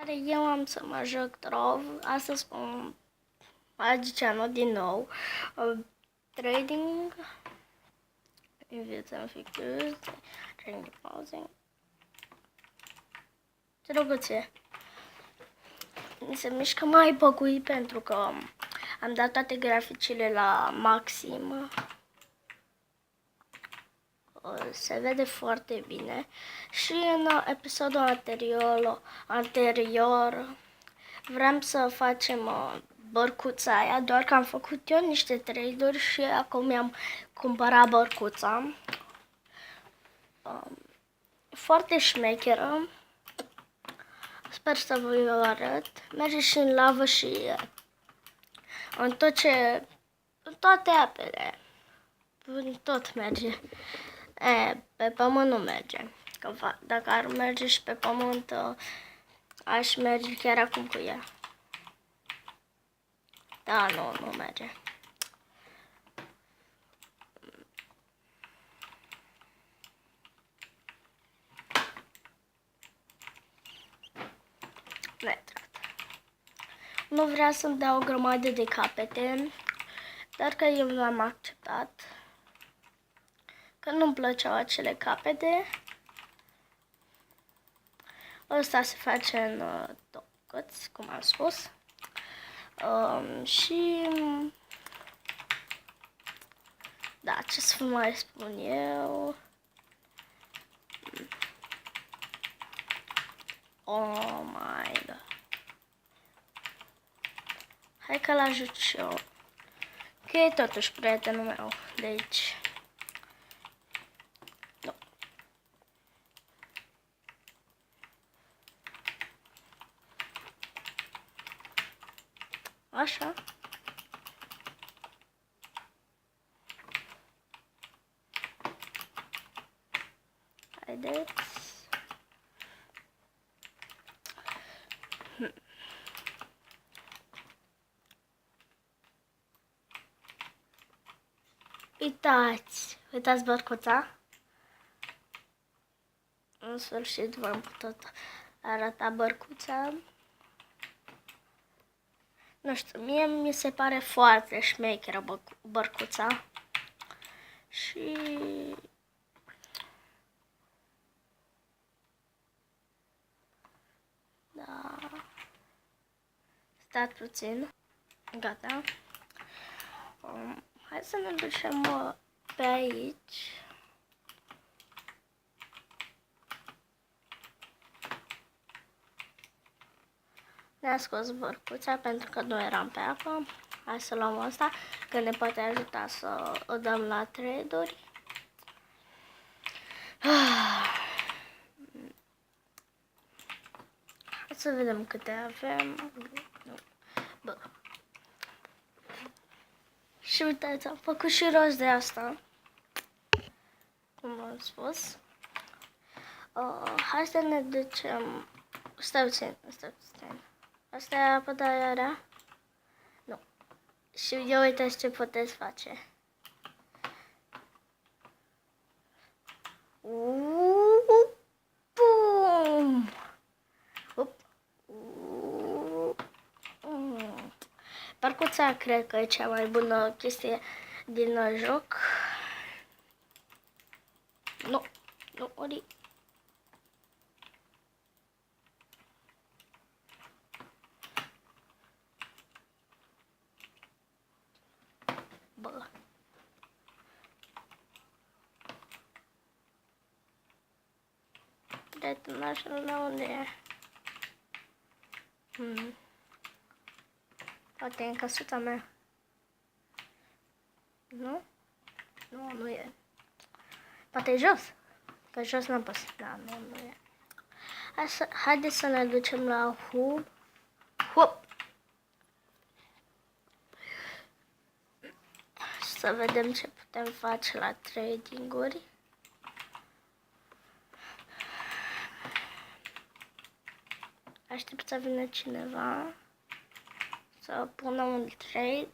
Eu am să mă joc Trov, astăzi cu magicianul din nou, trading, invită ficus, trading pauzing, ce drăguție. Se mișcă mai băguit pentru că am dat toate graficile la maxim. Se vede foarte bine și în episodul anterior vrem să facem bărcuța aia, doar că am făcut eu niște trade-uri și acum mi-am cumpărat bărcuța. Foarte șmecheră. Sper să vă arăt. Merge și în lavă și în toate apele. Tot merge. Pe pământ nu merge. Că dacă ar merge și pe pământ, aș merge chiar acum cu ea. Da, nu merge. Nu vrea să-mi dea o grămadă de capete, dar că eu l-am acceptat. Că nu-mi plăceau acele capete. Ăsta se face în două bucăți, cum am spus. Și da, ce să vă mai spun eu? Oh my god. Hai că l-ajut și eu. Că e totuși prietenul meu, deci... Nu. Așa. Haideți. Uitați bărcuța. În sfârșit v-am putut arăta bărcuța. Nu știu, mie mi se pare foarte șmecheră bărcuța. Și... da... Stați puțin. Gata. Hai să ne ducem pe aici. Ne-a scos bărcuța pentru că nu eram pe apă. Hai să luăm asta, că ne poate ajuta să o dăm la trade-uri. Hai să vedem câte avem. Bă. Și uitați, am făcut și rost de asta. Cum am spus. Hai să ne ducem... Stai puțin. Asta e apă de aia? Nu. Și eu uitați ce puteți face. Bum! Parcuța cred că e cea mai bună chestie din joc. Nu, ori. Bă. Detonașul la unde e? Poate e în căsuța mea. Nu? Nu e. Poate e jos. Că jos n-am pus. Da, nu e. Haideți să ne ducem la hub. Să vedem ce putem face la trading-uri. Aștept să vină cineva să pună un trade.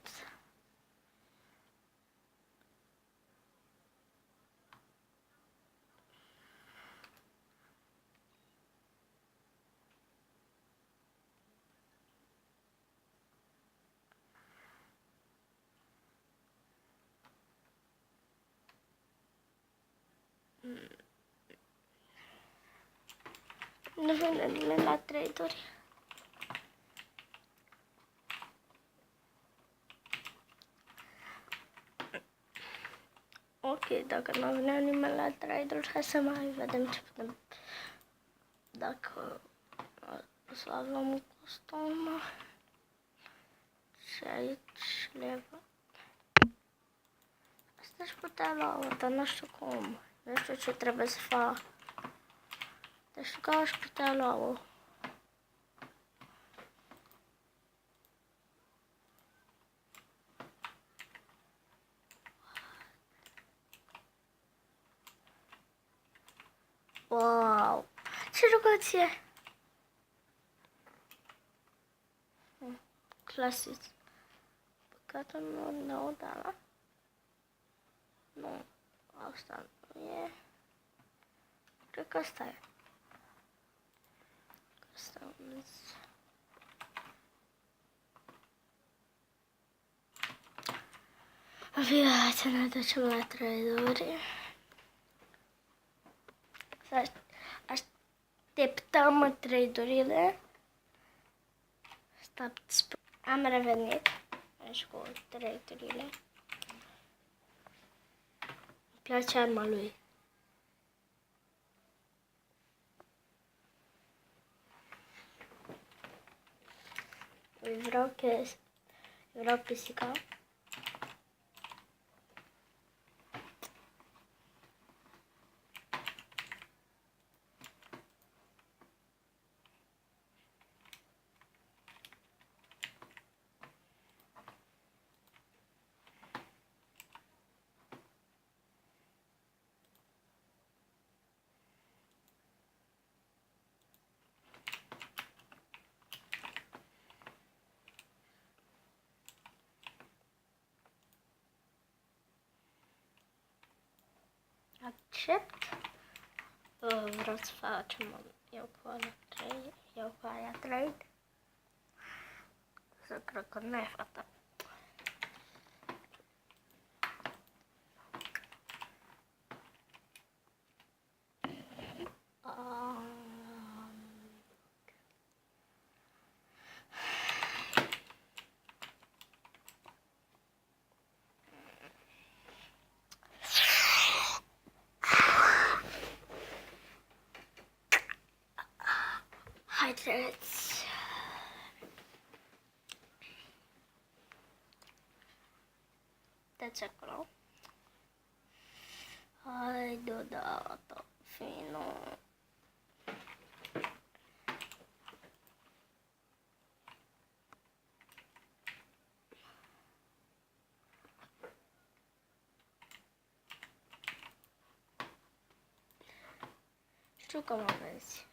Nu vine nimeni la trade-uri. Ok, dacă nu vine nimeni la trade-uri, hai să mai vedem ce putem. Dacă o să avem un costum. Și aici le văd. Asta aș putea lua, dar nu știu cum. Nu știu ce trebuie să fac. Dar știu că aș putea lua-o. Wow! Ce jucăție! Clasic. Păcatul nu, da. Nu, asta nu e. Cred că asta e. Asta nu. Hai să ne ducem la trade-uri. Să așteptăm trade-urile. Am revenit. Aici cu trade-urile. Îmi place arma lui. Vreau pisica. Accept. Vreau să facem eu cu aia trade. Să cred că nu e fata. Haideți. Dați acolo. Hai deodată, fino. Știu că mă vezi.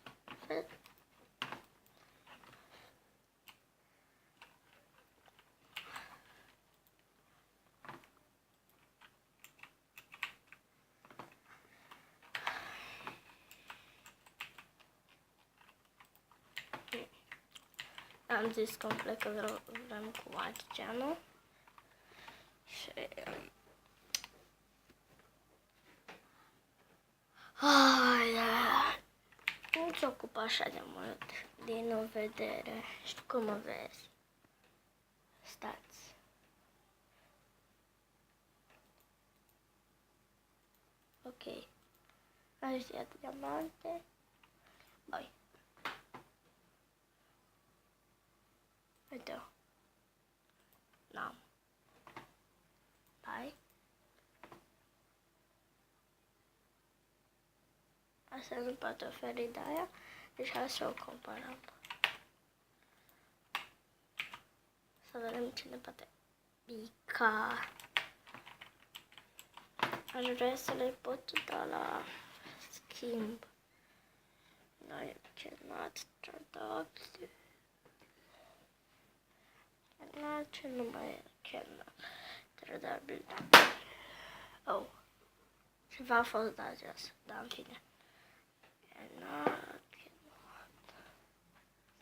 Am zis complet că vrem cu Argeanu. Și... nu se ocupă așa de mult din vedere. Știu că mă vezi. Stați. Ok. Aș ia diamante. Băi. Uite-o. N-am. Hai. Asta nu poate oferi de aia. Deci hai să o comparăm. Să vedem cine poate pica. Aș vrea să le pot da la schimb. I cannot traduce. Ce nu mai e? Traduce. Oh. Ceva a fost dat jos. Da, în fine.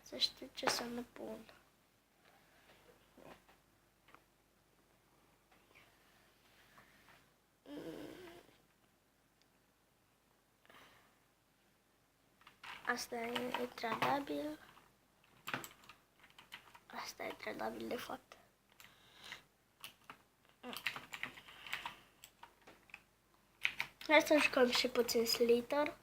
Să știu ce să mă pun. Asta e tradabil. Asta e tradabil de fapt. Hai să jucăm și puțin Slither.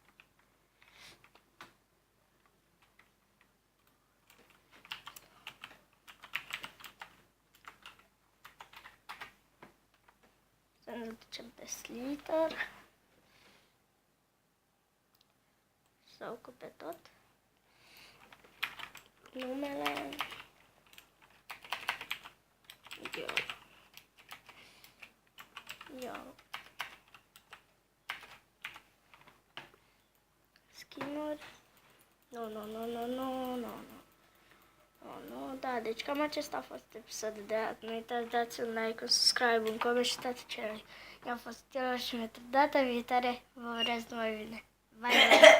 Să ne ducem pe Slither. Să ocupe tot. Numele. Eu. Skin-uri. Nu, da, deci cam acesta a fost episodul de azi. Nu uitați, dați un like, un subscribe, un coment și toate cele. Eu am fost eu și data viitoare vă urez numai bine. Bye, bye!